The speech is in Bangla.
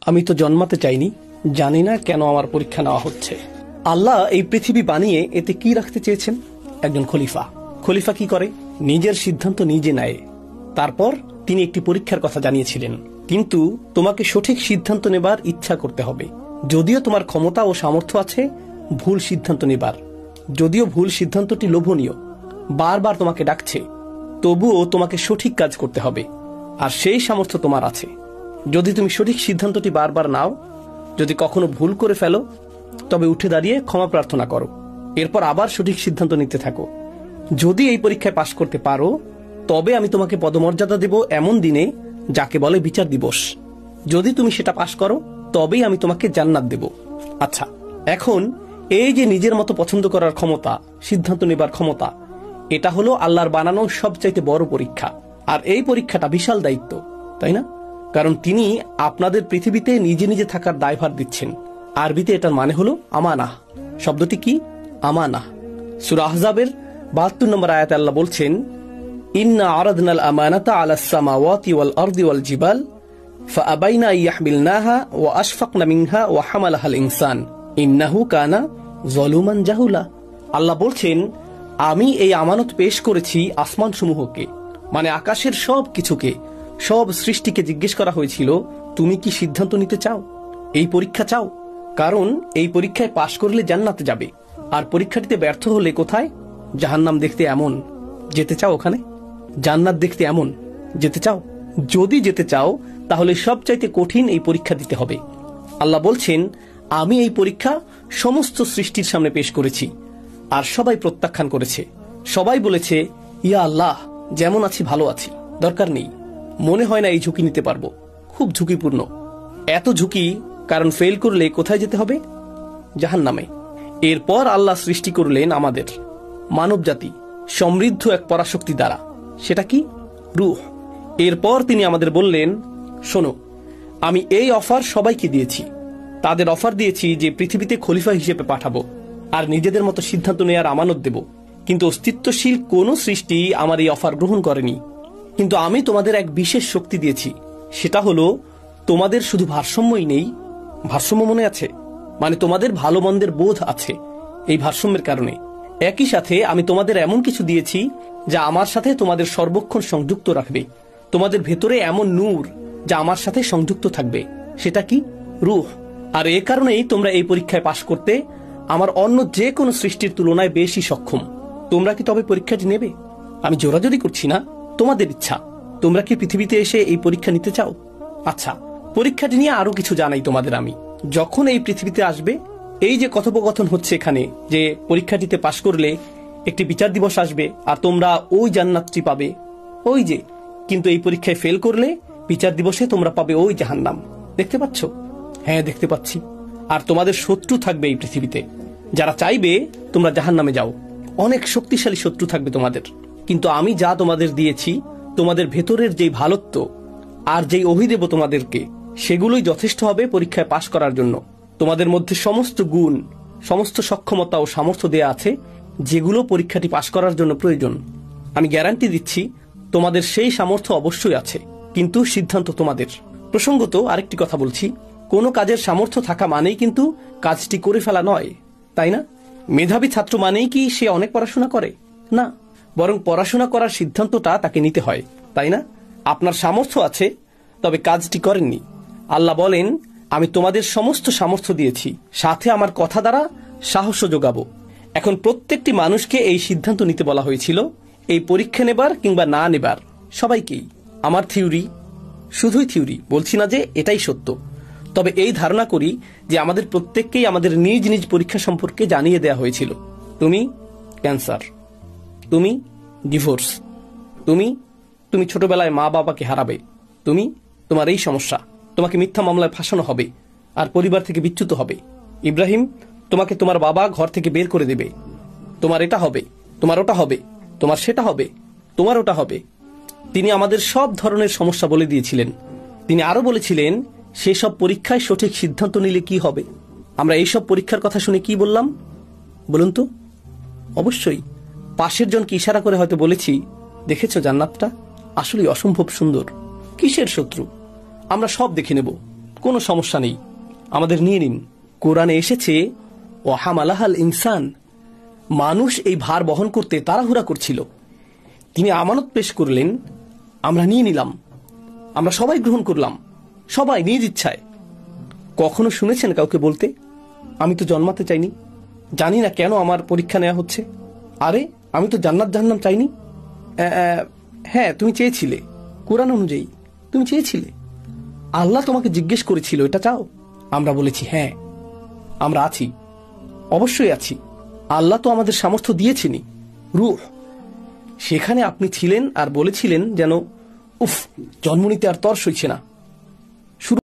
আমি তো জন্মাতে চাইনি, জানি না কেন আমার পরীক্ষা নেওয়া হচ্ছে। আল্লাহ এই পৃথিবী বানিয়ে এতে কি রাখতে চেয়েছেন? একজন খলিফা। খলিফা কি করে? নিজের সিদ্ধান্ত নিজে নেয়। তারপর তিনি একটি পরীক্ষার কথা জানিয়েছিলেন, কিন্তু তোমাকে সঠিক সিদ্ধান্ত নেবার ইচ্ছা করতে হবে। যদিও তোমার ক্ষমতা ও সামর্থ্য আছে ভুল সিদ্ধান্ত নেবার, যদিও ভুল সিদ্ধান্তটি লোভনীয়, বারবার তোমাকে ডাকছে, তবুও তোমাকে সঠিক কাজ করতে হবে। আর সেই সামর্থ্য তোমার আছে। যদি তুমি সঠিক সিদ্ধান্তটি বারবার নাও, যদি কখনো ভুল করে ফেলো, তবে উঠে দাঁড়িয়ে ক্ষমা প্রার্থনা করো, এরপর আবার সঠিক সিদ্ধান্ত নিতে থাকো। যদি এই পরীক্ষায় পাশ করতে পারো, তবে আমি তোমাকে পদমর্যাদা দেব এমন দিনে, যাকে বলে বিচার দিবস। যদি তুমি সেটা পাশ করো, তবেই আমি তোমাকে জান্নাত দেব। আচ্ছা, এখন এই যে নিজের মতো পছন্দ করার ক্ষমতা, সিদ্ধান্ত নেবার ক্ষমতা, এটা হলো আল্লাহর বানানো সবচাইতে বড় পরীক্ষা। আর এই পরীক্ষাটা বিশাল দায়িত্ব, তাই না? কারণ তিনি আপনাদের পৃথিবীতে নিজে নিজে থাকার দায়ভার দিচ্ছেন। আরবিতে এটার মানে হলো আমানাহ। শব্দটি কি? আমানাহ। সূরা আহজাবের 72 নম্বর আয়াতে আল্লাহ বলছেন, ইন্না আরাদনাল আমানাতা আলাস সামাওয়াতি ওয়াল আরদি ওয়াল জিবাল ফাআবাইনা ইয়াহমিলনাহা ওয়া আশফাকনা মিনহা ওয়া হামালাহাল ইনসান ইন্নাহু কানা যালুমান জাহুলা। আল্লাহ বলছেন, আমি এই আমানত পেশ করেছি আসমানসমূহকে, মানে আকাশের সব কিছুকে, সব সৃষ্টিকে জিজ্ঞেস করা হয়েছিল, তুমি কি সিদ্ধান্ত নিতে চাও? এই পরীক্ষা চাও? কারণ এই পরীক্ষায় পাশ করলে জান্নাতে যাবে, আর পরীক্ষাটিতে ব্যর্থ হলে কোথায়? জাহান্নাম দেখতে এমন, যেতে চাও ওখানে? জান্নাত দেখতে এমন, যেতে চাও? যদি যেতে চাও, তাহলে সবচাইতে কঠিন এই পরীক্ষা দিতে হবে। আল্লাহ বলছেন, আমি এই পরীক্ষা সমস্ত সৃষ্টির সামনে পেশ করেছি, আর সবাই প্রত্যাখ্যান করেছে। সবাই বলেছে, ইয়া আল্লাহ, যেমন আছি ভালো আছি, দরকার নেই, মনে হয় না এই ঝুঁকি নিতে পারবো, খুব ঝুঁকিপূর্ণ। এত ঝুঁকি, কারণ ফেল করলে কোথায় যেতে হবে? জাহান্নামে। এরপর আল্লাহ সৃষ্টি করলেন আমাদের মানব জাতি সমৃদ্ধ এক পরাশক্তি দ্বারা। সেটা কি? রূহ। এরপর তিনি আমাদের বললেন, শোনো, আমি এই অফার সবাইকে দিয়েছি। তাদের অফার দিয়েছি যে পৃথিবীতে খলিফা হিসেবে পাঠাবো, আর নিজেদের মতো সিদ্ধান্ত নেয়ার আমানত দেব। কিন্তু অস্তিত্বশীল কোন সৃষ্টি আমার এই অফার গ্রহণ করেনি। কিন্তু আমি তোমাদের এক বিশেষ শক্তি দিয়েছি, সেটা হলো তোমাদের শুধু ভারসাম্যই নেই, ভারসাম্য মনে আছে, মানে তোমাদের ভালো মন্দের বোধ আছে। এই ভারসাম্যের কারণে একই সাথে আমি তোমাদের এমন কিছু দিয়েছি যা আমার সাথে তোমাদের সর্বক্ষণ সংযুক্ত রাখবে। তোমাদের ভেতরে এমন নূর যা আমার সাথে সংযুক্ত থাকবে। সেটা কি? রূহ। আর এ কারণেই তোমরা এই পরীক্ষায় পাশ করতে আমার অন্য যে কোনো সৃষ্টির তুলনায় বেশি সক্ষম। তোমরা কি তবে পরীক্ষাটি নেবে? আমি জোরাজোরি করছি না, তোমাদের ইচ্ছা। তোমরা কি পৃথিবীতে এসে এই পরীক্ষা নিতে চাও? আচ্ছা, পরীক্ষাটি নিয়ে আরো কিছু জানাই তোমাদের আমি। যখন এই পৃথিবীতে আসবে, এই যে কথোপকথন হচ্ছে এখানে, যে পরীক্ষাটিতে পাশ করলে একটি বিচার দিবস আসবে আর তোমরা ওই জান্নাতটি পাবে, ওই যে, কিন্তু এই পরীক্ষায় ফেল করলে বিচার দিবসে তোমরা পাবে ওই জাহান্নাম। দেখতে পাচ্ছ? হ্যাঁ, দেখতে পাচ্ছি। আর তোমাদের শত্রু থাকবে এই পৃথিবীতে, যারা চাইবে তোমরা জাহান্নামে যাও। অনেক শক্তিশালী শত্রু থাকবে তোমাদের। কিন্তু আমি যা তোমাদের দিয়েছি, তোমাদের ভেতরের যেই ভালোত্ব আর যেই অভি দেব তোমাদেরকে, সেগুলোই যথেষ্ট হবে পরীক্ষায় পাশ করার জন্য। তোমাদের মধ্যে সমস্ত গুণ, সমস্ত সক্ষমতা ও সামর্থ্য দেয়া আছে, যেগুলো পরীক্ষাটি পাশ করার জন্য প্রয়োজন। আমি গ্যারান্টি দিচ্ছি, তোমাদের সেই সামর্থ্য অবশ্যই আছে, কিন্তু সিদ্ধান্ত তোমাদের। প্রসঙ্গত আরেকটি কথা বলছি, কোনো কাজের সামর্থ্য থাকা মানেই কিন্তু কাজটি করে ফেলা নয়, তাই না? মেধাবী ছাত্র মানেই কি সে অনেক পড়াশোনা করে? না, বরং পড়াশোনা করার সিদ্ধান্তটা তাকে নিতে হয়, তাই না? আপনার সামর্থ্য আছে, তবে কাজটি করেননি। আল্লাহ বলেন, আমি তোমাদের সমস্ত সামর্থ্য দিয়েছি, সাথে আমার কথা দ্বারা সাহসও যোগাবো। এখন প্রত্যেকটি মানুষকে এই সিদ্ধান্ত নিতে বলা হয়েছিল, এই পরীক্ষা নেবার কিংবা না নেবার, সবাইকেই। আমার থিওরি, শুধুই থিওরি, বলছি না যে এটাই সত্য, তবে এই ধারণা করি যে আমাদের প্রত্যেককেই আমাদের নিজ নিজ পরীক্ষা সম্পর্কে জানিয়ে দেয়া হয়েছিল। তুমি ক্যান্সার, তুমি ডিভোর্স, তুমি ছোটবেলায় মা বাবাকে হারাবে, তোমার এই সমস্যা, তোমাকে মিথ্যা মামলায় ফাঁসানো হবে আর পরিবার থেকে বিচ্যুত হবে। ইব্রাহিম, তোমাকে তোমার বাবা ঘর থেকে বের করে দেবে, তোমার এটা হবে, তোমার ওটা হবে, তোমার সেটা হবে, তোমার ওটা হবে। তিনি আমাদের সব ধরনের সমস্যা বলে দিয়েছিলেন। তিনি আরো বলেছিলেন, সেসব পরীক্ষায় সঠিক সিদ্ধান্ত নিলে কি হবে। আমরা এইসব পরীক্ষার কথা শুনে কি বললাম বলুন তো? অবশ্যই পাশের জনকে ইশারা করে হয়তো বলেছি, দেখেছো জান্নাতটা আসলে অসম্ভব সুন্দর। কিসের শত্রু? আমরা সব দেখে নেব, কোনো সমস্যা নেই, আমাদের নিয়ে নিন। কোরআনে এসেছে ওয়াহামালাহাল ইনসান, মানুষ এই ভার বহন করতে তাড়াহুড়া করছিল, তিনি আমানত পেশ করলেন, আমরা নিয়ে নিলাম, আমরা সবাই গ্রহণ করলাম, সবাই নিজ ইচ্ছায়। কখনো শুনেছেন কাউকে বলতে আমি তো জন্মাতে চাইনি, জানি না কেন আমার পরীক্ষা নেওয়া হচ্ছে, আরে আমি তো জান্নাত জাহান্নাম চাইনি। হ্যাঁ তুমি চেয়েছিলে, কোরআন অনুযায়ী তুমি চেয়েছিলে, আল্লাহ তোমাকে জিজ্ঞেস করেছিল এটা চাও। আমরা বলেছি হ্যাঁ আমরা আছি, অবশ্যই আছি, আল্লাহ তো আমাদের সামর্থ্য দিয়েছেনই, রূহ। সেখানে আপনি ছিলেন আর বলেছিলেন যেন উফ, জন্ম নিতে আর তর সইছে না।